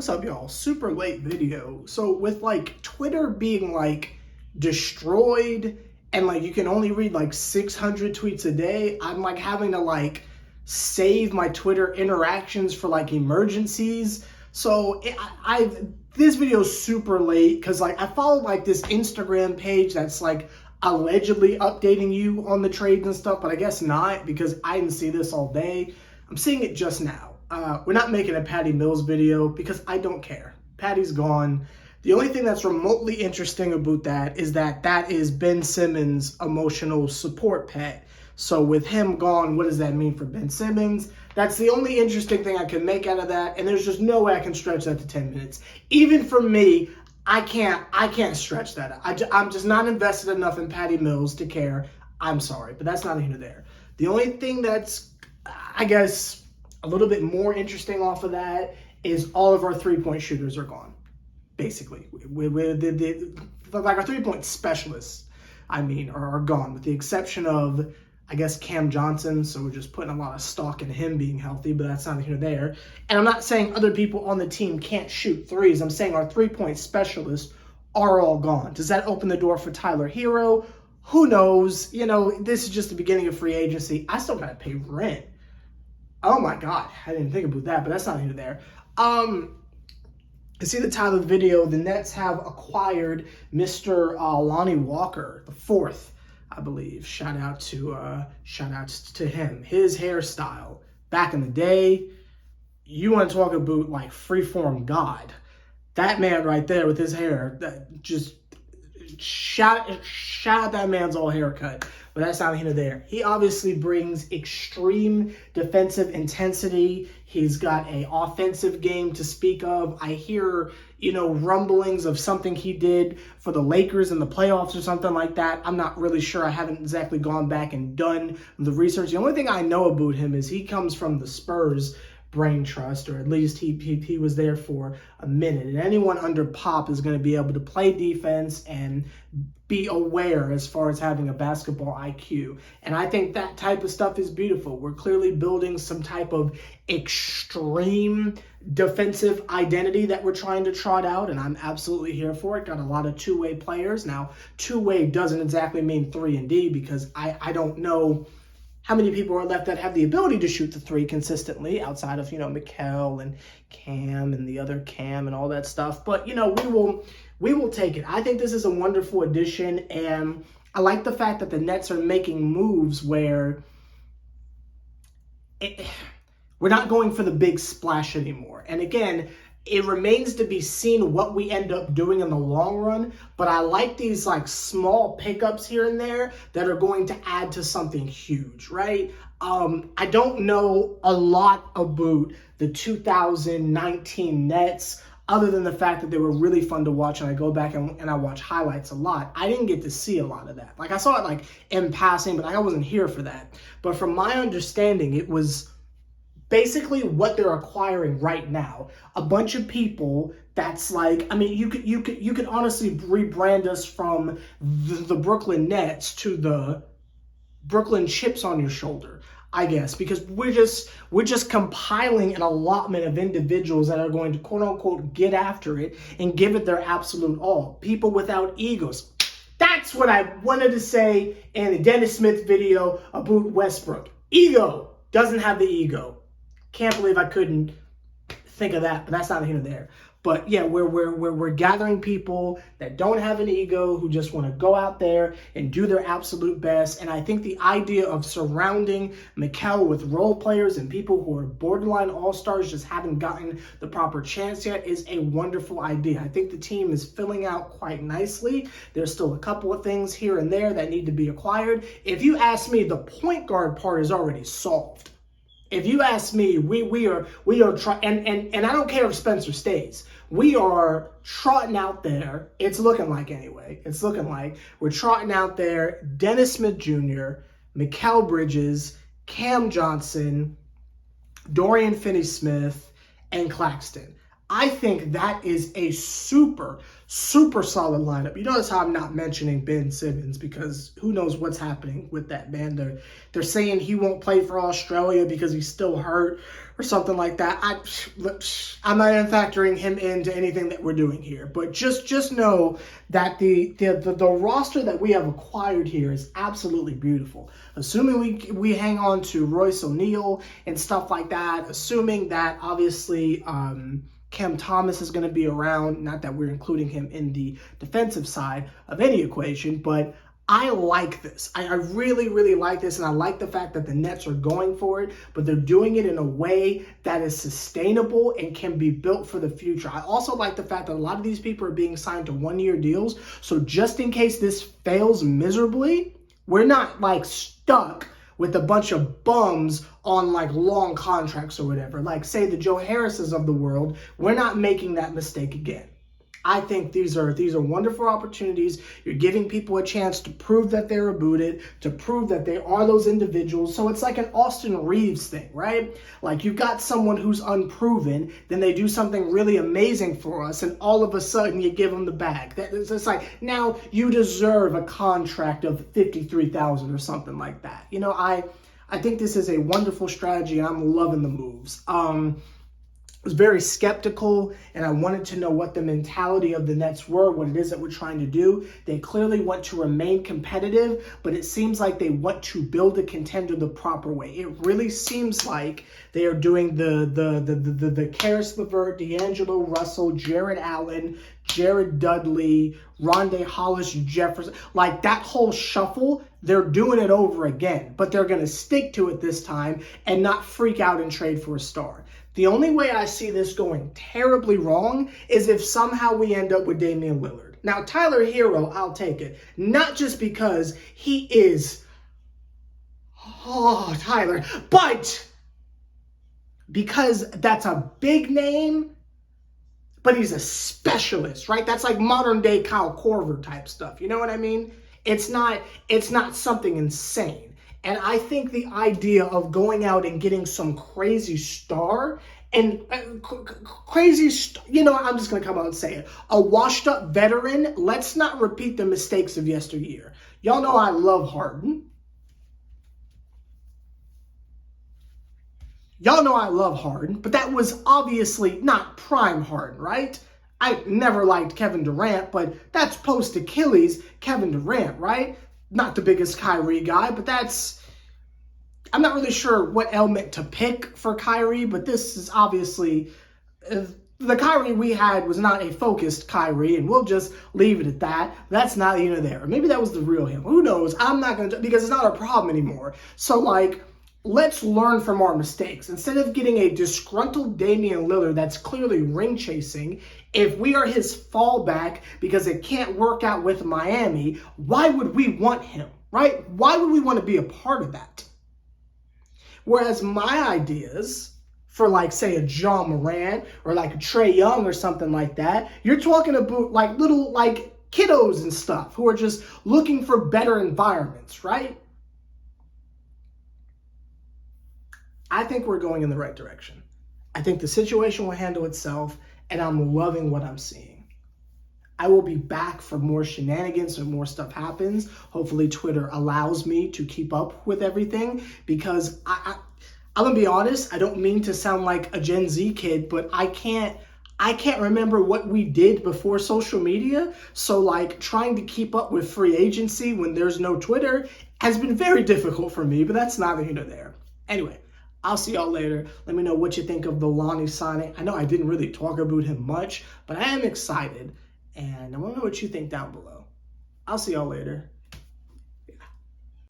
What's up, y'all? Super late video. So with like Twitter being like destroyed and like you can only read like 600 tweets a day, I'm like having to like save my Twitter interactions for like emergencies. So this video is super late because like I follow like this Instagram page that's like allegedly updating you on the trades and stuff, but I guess not because I didn't see this all day. I'm seeing it just now. We're not making a Patty Mills video because I don't care. Patty's gone. The only thing that's remotely interesting about that is that is Ben Simmons' emotional support pet. So with him gone, what does that mean for Ben Simmons? That's the only interesting thing I can make out of that, and there's just no way I can stretch that to 10 minutes. Even for me, I can't stretch that. I'm just not invested enough in Patty Mills to care. I'm sorry, but that's not here nor there. The only thing that's, I guess, a little bit more interesting off of that is all of our three-point shooters are gone, basically. Like our three-point specialists, are gone, with the exception of, I guess, Cam Johnson. So we're just putting a lot of stock in him being healthy, but that's not here or there. And I'm not saying other people on the team can't shoot threes. I'm saying our three-point specialists are all gone. Does that open the door for Tyler Hero? Who knows? You know, this is just the beginning of free agency. I still got to pay rent. Oh my God, I didn't think about that, but that's not here or there. You see the title of the video, the Nets have acquired Mr. Lonnie Walker, the fourth, I believe. Shout out to him. His hairstyle, back in the day, you want to talk about like freeform God. That man right there with his hair, that just shout out that man's old haircut. But that's not here or there. He obviously brings extreme defensive intensity. He's got an offensive game to speak of. I hear, rumblings of something he did for the Lakers in the playoffs or something like that. I'm not really sure. I haven't exactly gone back and done the research. The only thing I know about him is he comes from the Spurs brain trust, or at least he was there for a minute. And anyone under Pop is going to be able to play defense and be aware as far as having a basketball IQ. And I think that type of stuff is beautiful. We're clearly building some type of extreme defensive identity that we're trying to trot out, and I'm absolutely here for it. Got a lot of two-way players. Now, two-way doesn't exactly mean 3-and-D because I don't know how many people are left that have the ability to shoot the three consistently outside of, Mikal and Cam and the other Cam and all that stuff. But, we will take it. I think this is a wonderful addition, and I like the fact that the Nets are making moves where we're not going for the big splash anymore. And again, it remains to be seen what we end up doing in the long run, but I like these like small pickups here and there that are going to add to something huge, right? I don't know a lot about the 2019 Nets other than the fact that they were really fun to watch, and I go back and I watch highlights a lot. I didn't get to see a lot of that. Like I saw it like in passing, but I wasn't here for that. But from my understanding, it was basically what they're acquiring right now. A bunch of people that's like, you could honestly rebrand us from the Brooklyn Nets to the Brooklyn chips on your shoulder, I guess, because we're just compiling an allotment of individuals that are going to quote unquote get after it and give it their absolute all. People without egos. That's what I wanted to say in the Dennis Smith video about Westbrook. Ego. Doesn't have the ego. Can't believe I couldn't think of that, but that's not here or there. But yeah, we're gathering people that don't have an ego, who just want to go out there and do their absolute best. And I think the idea of surrounding Mikal with role players and people who are borderline all-stars just haven't gotten the proper chance yet is a wonderful idea. I think the team is filling out quite nicely. There's still a couple of things here and there that need to be acquired. If you ask me, the point guard part is already solved. If you ask me, we are trying, and I don't care if Spencer stays. We are trotting out there. It's looking like anyway. It's looking like we're trotting out there. Dennis Smith Jr., Mikal Bridges, Cam Johnson, Dorian Finney-Smith, and Claxton. I think that is a super, Super solid lineup. You notice how I'm not mentioning Ben Simmons because who knows what's happening with that man. They're saying he won't play for Australia because he's still hurt or something like that. I'm not even factoring him into anything that we're doing here. But just know that the roster that we have acquired here is absolutely beautiful. Assuming we hang on to Royce O'Neal and stuff like that, assuming that obviously Cam Thomas is going to be around, not that we're including him in the defensive side of any equation, but I like this. I really, really like this, and I like the fact that the Nets are going for it, but they're doing it in a way that is sustainable and can be built for the future. I also like the fact that a lot of these people are being signed to one-year deals, so just in case this fails miserably, we're not like stuck with a bunch of bums on like long contracts or whatever. Like say the Joe Harrises of the world, we're not making that mistake again. I think these are wonderful opportunities. You're giving people a chance to prove that they're rebooted, to prove that they are those individuals. So it's like an Austin Reeves thing, right? Like you've got someone who's unproven, then they do something really amazing for us, and all of a sudden you give them the bag. It's like, now you deserve a contract of $53,000 or something like that. You know, I think this is a wonderful strategy, and I'm loving the moves. I was very skeptical, and I wanted to know what the mentality of the Nets were, what it is that we're trying to do. They clearly want to remain competitive, but it seems like they want to build a contender the proper way. It really seems like they are doing the Karis LeVert, D'Angelo Russell, Jared Allen, Jared Dudley, Rondé Hollis, Jefferson, like that whole shuffle. They're doing it over again, but they're going to stick to it this time and not freak out and trade for a star. The only way I see this going terribly wrong is if somehow we end up with Damian Lillard. Now, Tyler Hero, I'll take it. Not just because he is, Tyler, but because that's a big name, but he's a specialist, right? That's like modern day Kyle Korver type stuff. You know what I mean? It's not something insane. And I think the idea of going out and getting some crazy star and you know, I'm just going to come out and say it. A washed up veteran, let's not repeat the mistakes of yesteryear. Y'all know I love Harden. Y'all know I love Harden, but that was obviously not prime Harden, right? I never liked Kevin Durant, but that's post-Achilles Kevin Durant, right? Not the biggest Kyrie guy, but I'm not really sure what element to pick for Kyrie, but this is obviously, the Kyrie we had was not a focused Kyrie, and we'll just leave it at that. That's not even there. Or maybe that was the real him. Who knows? I'm not going to, because it's not our problem anymore. So, like, let's learn from our mistakes. Instead of getting a disgruntled Damian Lillard that's clearly ring chasing, if we are his fallback because it can't work out with Miami, why would we want him, right? Why would we want to be a part of that? Whereas my ideas for, like, say, a John Morant or like a Trae Young or something like that, you're talking about like little like kiddos and stuff who are just looking for better environments, right? I think we're going in the right direction. I think the situation will handle itself, and I'm loving what I'm seeing. I will be back for more shenanigans and more stuff happens. Hopefully Twitter allows me to keep up with everything, because I'm gonna be honest, I don't mean to sound like a Gen Z kid, but I can't remember what we did before social media. So like trying to keep up with free agency when there's no Twitter has been very difficult for me, but that's neither here nor there. Anyway, I'll see y'all later. Let me know what you think of the Lonnie signing. I know I didn't really talk about him much, but I am excited. And I want to know what you think down below. I'll see y'all later.